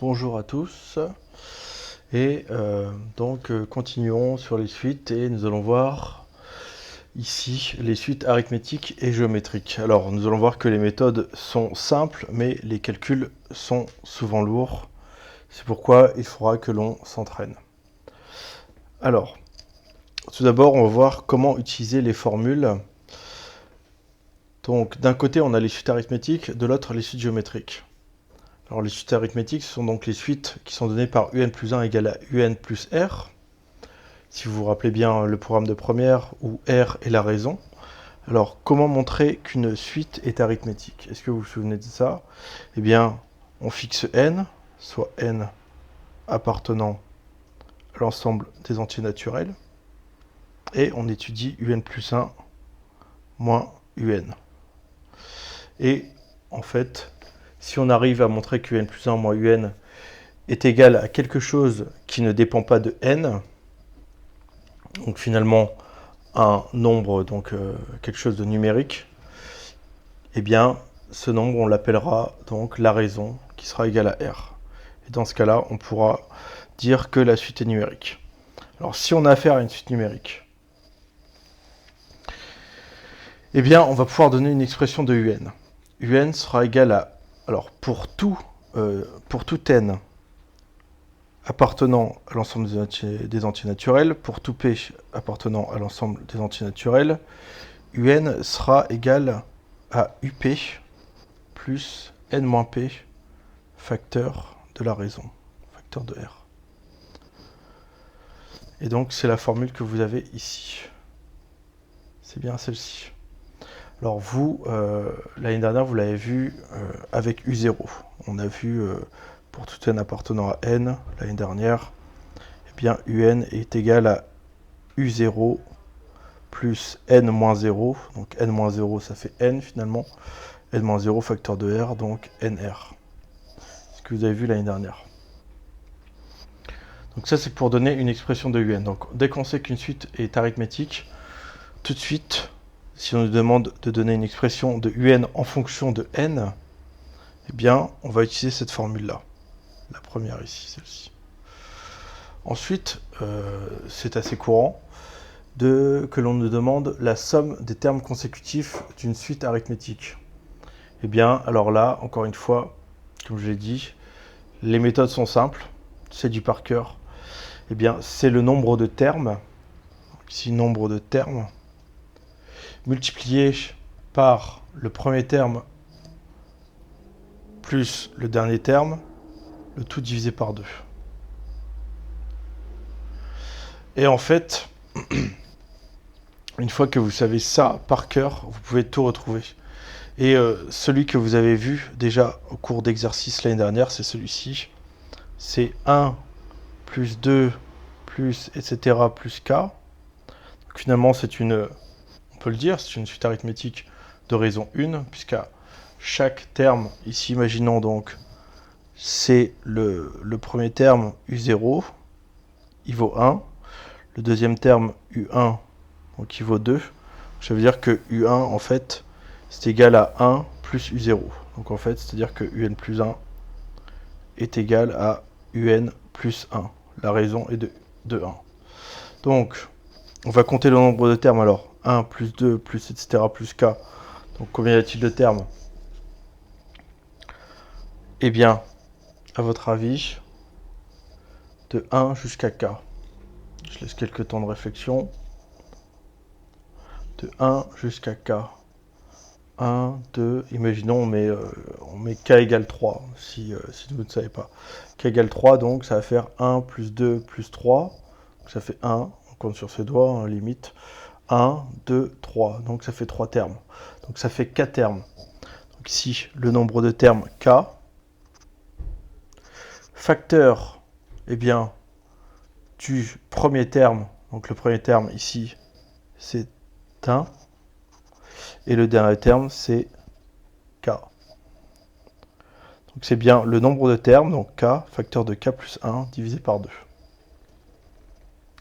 Bonjour à tous et continuons sur les suites et nous allons voir ici les suites arithmétiques et géométriques. Alors nous allons voir que les méthodes sont simples mais les calculs sont souvent lourds. C'est pourquoi il faudra que l'on s'entraîne. Alors tout d'abord on va voir comment utiliser les formules. Donc d'un côté on a les suites arithmétiques, de l'autre les suites géométriques. Alors les suites arithmétiques ce sont donc les suites qui sont données par un plus 1 égale à un plus r. Si vous vous rappelez bien le programme de première où r est la raison. Alors comment montrer qu'une suite est arithmétique? Est-ce que vous vous souvenez de ça? Eh bien on fixe n, soit n appartenant à l'ensemble des entiers naturels, et on étudie un plus 1 moins un. Et en fait, si on arrive à montrer que un plus 1 moins un est égal à quelque chose qui ne dépend pas de n, donc finalement un nombre, donc quelque chose de numérique, eh bien ce nombre on l'appellera donc la raison qui sera égale à r. Et dans ce cas-là, on pourra dire que la suite est numérique. Alors si on a affaire à une suite numérique, eh bien on va pouvoir donner une expression de un. Un sera égal à, alors pour tout n appartenant à l'ensemble des entiers naturels, pour tout p appartenant à l'ensemble des entiers naturels, un sera égal à up plus n-p facteur de la raison, facteur de r. Et donc c'est la formule que vous avez ici. C'est bien celle-ci. Alors vous, l'année dernière, vous l'avez vu avec U0. On a vu pour tout n appartenant à n l'année dernière, eh bien un est égal à U0 plus n-0. Donc n-0 ça fait n finalement. n-0 facteur de r, donc nr. Ce que vous avez vu l'année dernière. Donc ça c'est pour donner une expression de un. Donc dès qu'on sait qu'une suite est arithmétique, tout de suite, si on nous demande de donner une expression de un en fonction de n, eh bien on va utiliser cette formule-là. La première ici, celle-ci. Ensuite, c'est assez courant que l'on nous demande la somme des termes consécutifs d'une suite arithmétique. Eh bien, alors là, encore une fois, comme je l'ai dit, les méthodes sont simples, c'est du par cœur. Eh bien, c'est le nombre de termes, ici nombre de termes, multiplié par le premier terme plus le dernier terme, le tout divisé par 2. Et en fait, une fois que vous savez ça par cœur, vous pouvez tout retrouver. Et celui que vous avez vu déjà au cours d'exercice l'année dernière, c'est celui-ci. C'est 1 plus 2 plus etc. plus k. Donc, finalement, c'est une, on peut le dire, c'est une suite arithmétique de raison 1, puisqu'à chaque terme, ici, imaginons donc, c'est le premier terme U0, il vaut 1. Le deuxième terme U1, donc il vaut 2. Ça veut dire que U1, en fait, c'est égal à 1 plus U0. Donc en fait, c'est-à-dire que UN plus 1 est égal à UN plus 1. La raison est de 1. Donc, on va compter le nombre de termes alors. 1 plus 2 plus etc. plus k. Donc combien y a-t-il de termes? Eh bien, à votre avis, de 1 jusqu'à k. Je laisse quelques temps de réflexion. De 1 jusqu'à k. 1, 2, imaginons on met k égale 3, si vous ne savez pas. K égale 3, donc ça va faire 1 plus 2 plus 3, donc ça fait 1, on compte sur ses doigts, hein, limite. 1, 2, 3, donc ça fait 3 termes. Donc ça fait k termes. Donc ici, le nombre de termes k. Facteur, eh bien, du premier terme, donc le premier terme ici, c'est 1. Et le dernier terme, c'est k. Donc c'est bien le nombre de termes, donc k, facteur de k plus 1, divisé par 2.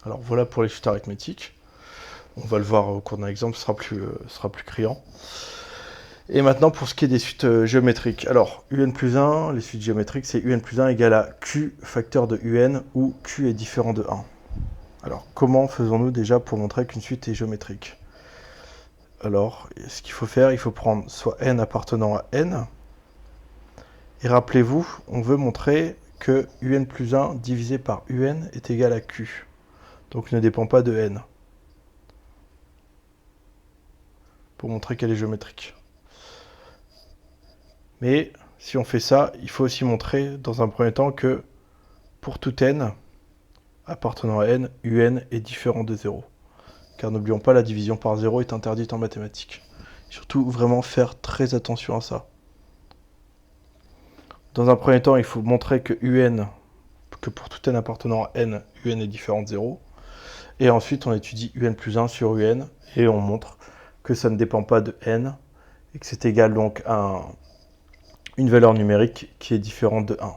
Alors voilà pour les suites arithmétiques. On va le voir au cours d'un exemple, ce sera plus criant. Et maintenant, pour ce qui est des suites géométriques. Alors, un plus 1, les suites géométriques, c'est un plus 1 égale à q facteur de un, où q est différent de 1. Alors, comment faisons-nous déjà pour montrer qu'une suite est géométrique? Alors, ce qu'il faut faire, il faut prendre soit n appartenant à n, et rappelez-vous, on veut montrer que un plus 1 divisé par un est égal à q. Donc, ne dépend pas de n. Pour montrer qu'elle est géométrique. Mais si on fait ça, il faut aussi montrer dans un premier temps que pour tout n appartenant à n, un est différent de 0. Car n'oublions pas, la division par 0 est interdite en mathématiques. Surtout, vraiment faire très attention à ça. Dans un premier temps, il faut montrer que que pour tout n appartenant à n, un est différent de 0. Et ensuite, on étudie un plus 1 sur un, et on montre que ça ne dépend pas de n, et que c'est égal donc à une valeur numérique qui est différente de 1.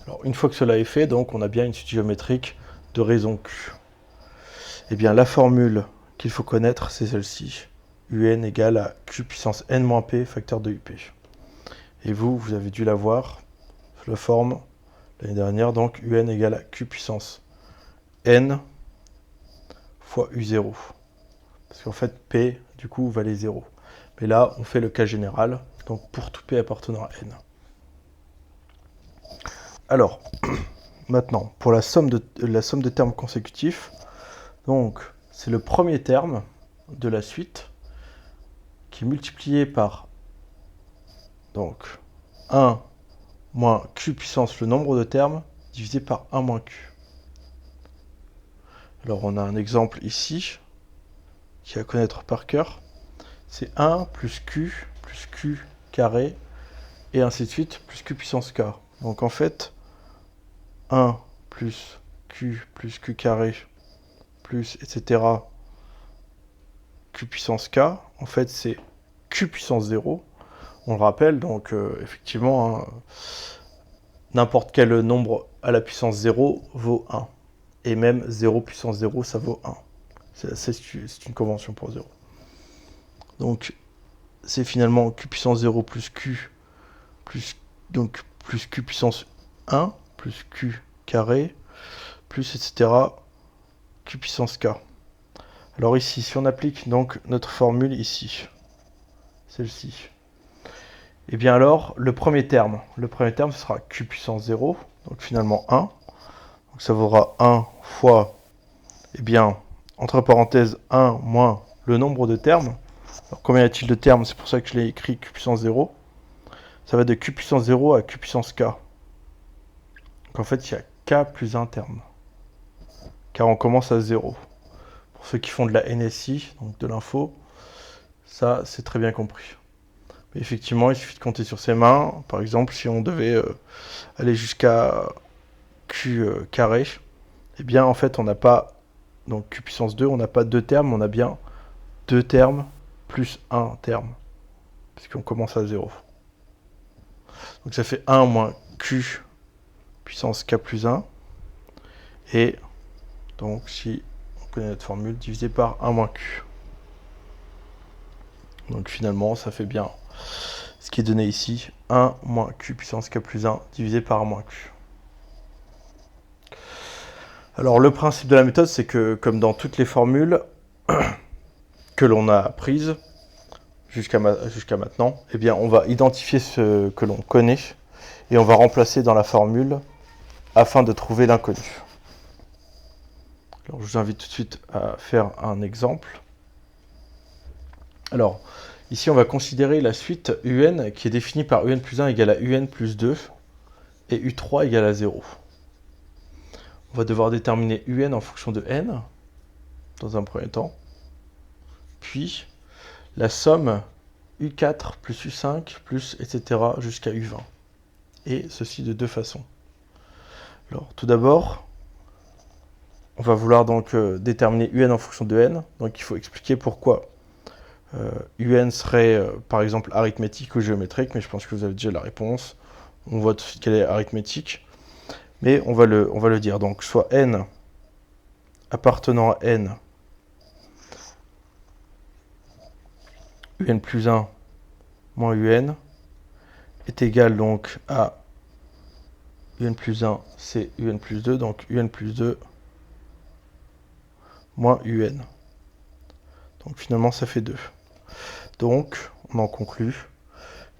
Alors, une fois que cela est fait, donc, on a bien une suite géométrique de raison Q. Eh bien, la formule qu'il faut connaître, c'est celle-ci. Un égale à Q puissance n-p facteur de UP. Et vous avez dû la voir sous la forme l'année dernière, donc Un égale à Q puissance n fois U0. Parce qu'en fait, P, du coup, valait 0. Mais là, on fait le cas général, donc pour tout P appartenant à n. Alors, maintenant, pour la somme de termes consécutifs, donc c'est le premier terme de la suite qui est multiplié par donc 1 moins q puissance le nombre de termes divisé par 1 moins q. Alors on a un exemple ici qui est à connaître par cœur. C'est 1 plus q carré et ainsi de suite plus q puissance k. Donc en fait 1 plus q carré plus etc. q puissance k, en fait c'est q puissance 0. On le rappelle, donc effectivement, hein, n'importe quel nombre à la puissance 0 vaut 1. Et même 0 puissance 0, ça vaut 1. C'est une convention pour 0. Donc c'est finalement q puissance 0 plus q, plus q puissance 1, plus q carré, plus etc. q puissance k. Alors ici, si on applique donc notre formule ici, celle-ci, et bien alors, le premier terme, ce sera q puissance 0, donc finalement 1. Donc ça vaudra 1 fois, eh bien, entre parenthèses, 1 moins le nombre de termes. Alors combien y a-t-il de termes? C'est pour ça que je l'ai écrit q puissance 0. Ça va de q puissance 0 à q puissance k. Donc en fait, il y a k plus 1 terme. Car on commence à 0. Pour ceux qui font de la NSI, donc de l'info, ça c'est très bien compris. Mais effectivement, il suffit de compter sur ses mains. Par exemple, si on devait aller jusqu'à q carré, eh bien en fait on n'a pas, donc q puissance 2, on n'a pas 2 termes, on a bien 2 termes plus 1 terme. Parce qu'on commence à 0. Donc ça fait 1 moins q puissance k plus 1. Et donc si on connaît notre formule, divisé par 1 moins q. Donc finalement, ça fait bien ce qui est donné ici, 1 moins q puissance k plus 1 divisé par 1 moins q. Alors le principe de la méthode, c'est que comme dans toutes les formules que l'on a apprises jusqu'à maintenant, eh bien on va identifier ce que l'on connaît et on va remplacer dans la formule afin de trouver l'inconnu. Alors je vous invite tout de suite à faire un exemple. Alors, ici on va considérer la suite un qui est définie par un plus 1 égale à un plus 2 et u3 égale à 0. On va devoir déterminer un en fonction de n, dans un premier temps. Puis, la somme u4 plus u5 plus etc. jusqu'à u20. Et ceci de deux façons. Alors, tout d'abord, on va vouloir donc déterminer un en fonction de n. Donc, il faut expliquer pourquoi un serait, par exemple, arithmétique ou géométrique, mais je pense que vous avez déjà la réponse. On voit tout de suite qu'elle est arithmétique. Mais on va le dire. Donc, soit n appartenant à n, un plus 1 moins un est égal donc à un plus 1, c'est un plus 2, donc un plus 2 moins un. Donc finalement, ça fait 2. Donc, on en conclut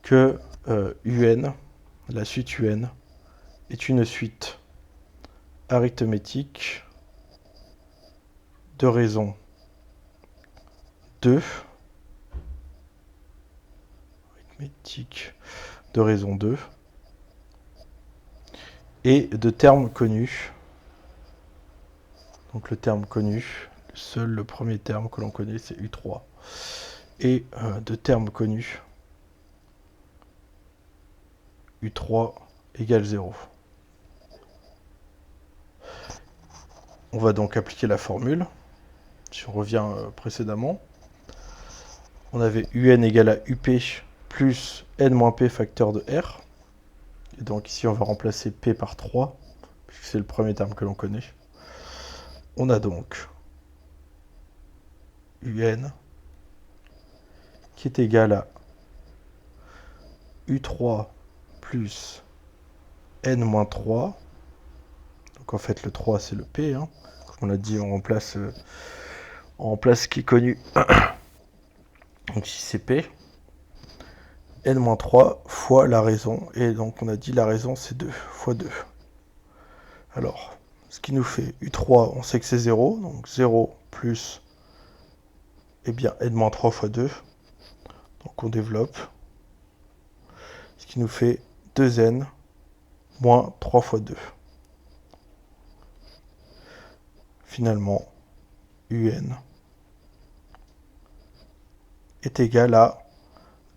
que un, la suite un, est une suite arithmétique de raison 2, arithmétique de raison 2, et de termes connus. Donc le terme connu, seul le premier terme que l'on connaît, c'est U3. Et de termes connus, U3 égale 0. On va donc appliquer la formule. Si on revient précédemment, on avait UN égale à UP plus N moins P facteur de R. Et donc ici, on va remplacer P par 3, puisque c'est le premier terme que l'on connaît. On a donc UN qui est égal à U3 plus N moins 3. Donc en fait, le 3, c'est le P. Hein. Comme on a dit, on remplace ce qui est connu. Donc ici, c'est P. N-3 fois la raison. Et donc, on a dit la raison, c'est 2 fois 2. Alors, ce qui nous fait U3, on sait que c'est 0. Donc 0 plus, eh bien, N-3 fois 2. Donc on développe. Ce qui nous fait 2N moins 3 fois 2. Finalement, UN est égal à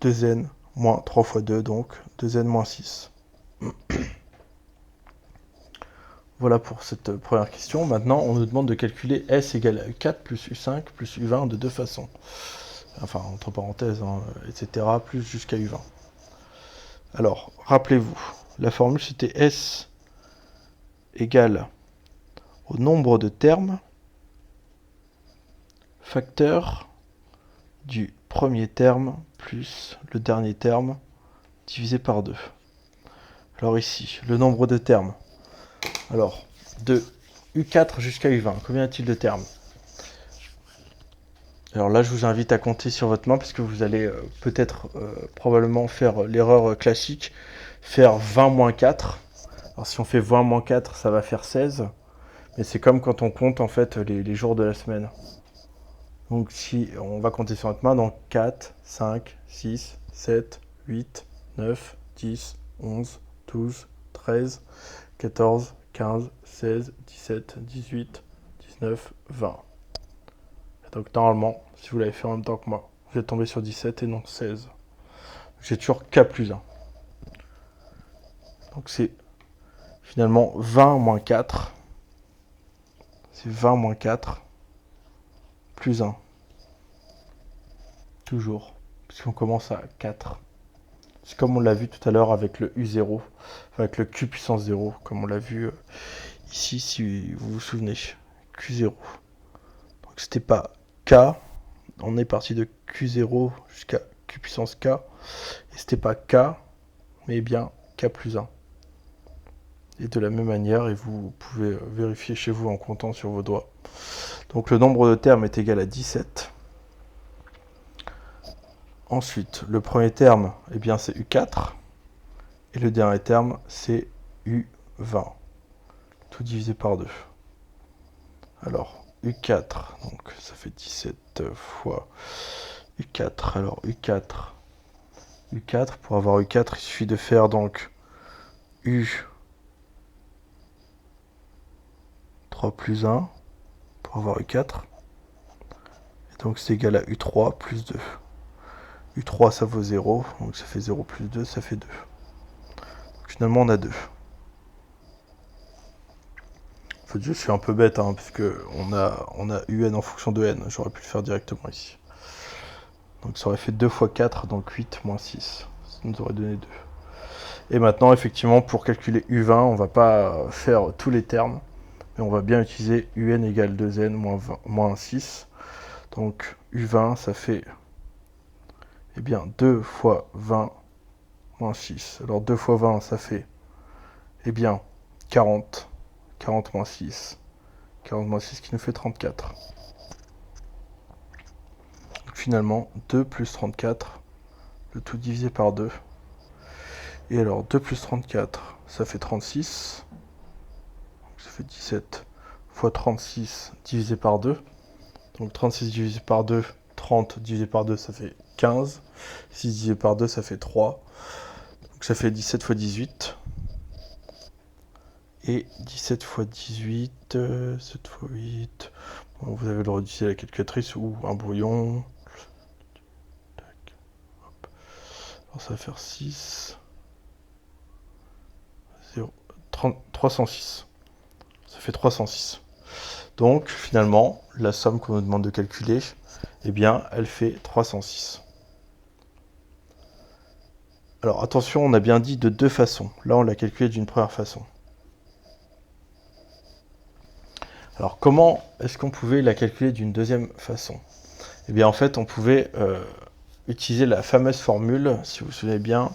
2N moins 3 fois 2, donc 2N moins 6. Voilà pour cette première question. Maintenant, on nous demande de calculer S égale à U4 plus U5 plus U20 de deux façons. Enfin, entre parenthèses, hein, etc., plus jusqu'à U20. Alors, rappelez-vous, la formule c'était S égale au nombre de termes facteur du premier terme plus le dernier terme divisé par 2. Alors ici, le nombre de termes. Alors, de U4 jusqu'à U20, combien y a-t-il de termes? Alors là, je vous invite à compter sur votre main parce que vous allez peut-être probablement faire l'erreur classique, faire 20 moins 4. Alors si on fait 20 moins 4, ça va faire 16. Mais c'est comme quand on compte en fait les jours de la semaine. Donc si on va compter sur notre main, donc 4, 5, 6, 7, 8, 9, 10, 11, 12, 13, 14, 15, 16, 17, 18, 19, 20. Donc normalement, si vous l'avez fait en même temps que moi, vous êtes tombé sur 17 et non 16. J'ai toujours K plus 1. Donc c'est finalement 20 moins 4. C'est 20 moins 4 plus 1. Toujours. Puisqu'on commence à 4. C'est comme on l'a vu tout à l'heure avec le U0. Avec le Q puissance 0. Comme on l'a vu ici, si vous vous souvenez. Q0. Donc c'était pas K. On est parti de Q0 jusqu'à Q puissance K. Et c'était pas K, mais bien K plus 1. Et de la même manière, et vous pouvez vérifier chez vous en comptant sur vos doigts. Donc le nombre de termes est égal à 17. Ensuite, le premier terme, eh bien, c'est U4. Et le dernier terme, c'est U20. Tout divisé par 2. Alors, U4, donc ça fait 17 fois U4. Alors, U4, pour avoir U4, il suffit de faire donc U3 plus 1 pour avoir U4. Et donc, c'est égal à U3 plus 2. U3, ça vaut 0, donc ça fait 0 plus 2, ça fait 2. Donc, finalement, on a 2. En fait, je suis un peu bête, hein, puisque on a UN en fonction de N. J'aurais pu le faire directement ici. Donc ça aurait fait 2 fois 4, donc 8 moins 6. Ça nous aurait donné 2. Et maintenant, effectivement, pour calculer U20, on ne va pas faire tous les termes, mais on va bien utiliser UN égale 2N moins 6. Donc U20, ça fait eh bien 2 fois 20 moins 6. Alors 2 fois 20, ça fait, eh bien, 40. 40 moins 6. 40 moins 6 qui nous fait 34. Donc finalement, 2 plus 34, le tout divisé par 2. Et alors 2 plus 34, ça fait 36. Donc ça fait 17 fois 36 divisé par 2. Donc 36 divisé par 2, 30 divisé par 2, ça fait 15. 6 divisé par 2, ça fait 3. Donc ça fait 17 fois 18. Et 17 fois 18, 7 fois 8. Bon, vous avez le droit d'utiliser la calculatrice ou un brouillon. Alors ça va faire 6. 0, 30, 306. Ça fait 306. Donc finalement, la somme qu'on nous demande de calculer, eh bien, elle fait 306. Alors attention, on a bien dit de deux façons. Là, on l'a calculé d'une première façon. Alors comment est-ce qu'on pouvait la calculer d'une deuxième façon? Eh bien en fait, on pouvait utiliser la fameuse formule, si vous vous souvenez bien,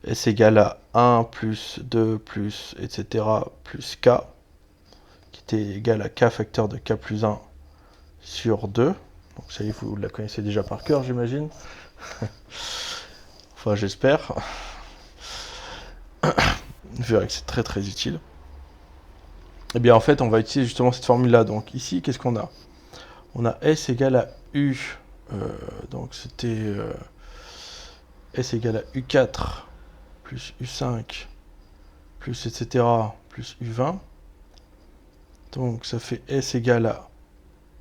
S égale à 1 plus 2 plus etc. plus K, qui était égal à K facteur de K plus 1 sur 2. Donc ça y est, vous la connaissez déjà par cœur, j'imagine. Enfin, j'espère. Vous verrez que c'est très très utile. Eh bien en fait, on va utiliser justement cette formule-là. Donc ici, qu'est-ce qu'on a? On a S égale à U. Donc c'était S égale à U4 plus U5 plus etc. plus U20. Donc ça fait S égale à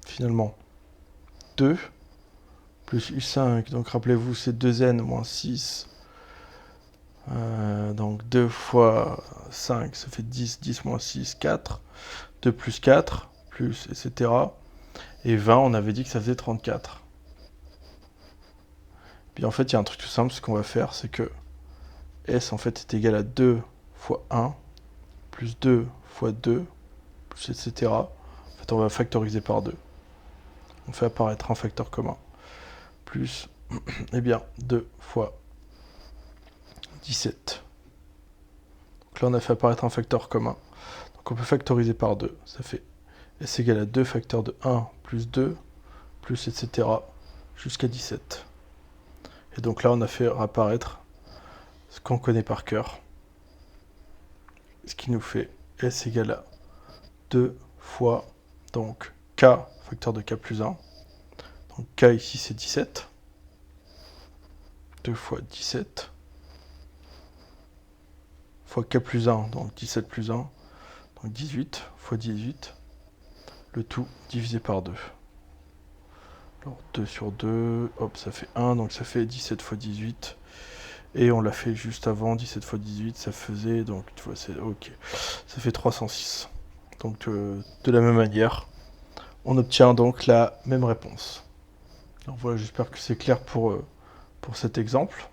finalement 2 plus U5. Donc rappelez-vous, c'est 2n moins 6. Donc 2 fois 5, ça fait 10. 10 moins 6, 4. 2 plus 4, plus etc. Et 20, on avait dit que ça faisait 34. Puis en fait, il y a un truc tout simple, ce qu'on va faire, c'est que S en fait est égal à 2 fois 1, plus 2 fois 2, plus etc. En fait, on va factoriser par 2. On fait apparaître un facteur commun. Plus, eh bien, 2 fois 17. Donc là, on a fait apparaître un facteur commun. Donc on peut factoriser par 2. Ça fait S égale à 2 facteurs de 1 plus 2, plus etc. jusqu'à 17. Et donc là, on a fait apparaître ce qu'on connaît par cœur. Ce qui nous fait S égale à 2 fois donc K facteur de K plus 1. Donc K ici c'est 17. 2 fois 17 fois K plus 1, donc 17 plus 1, donc 18 fois 18, le tout divisé par 2. Alors 2 sur 2, hop, ça fait 1, donc ça fait 17 fois 18. Et on l'a fait juste avant, 17 fois 18, ça faisait, donc tu vois, c'est ok, ça fait 306. Donc de la même manière, on obtient donc la même réponse. Donc voilà, j'espère que c'est clair pour cet exemple.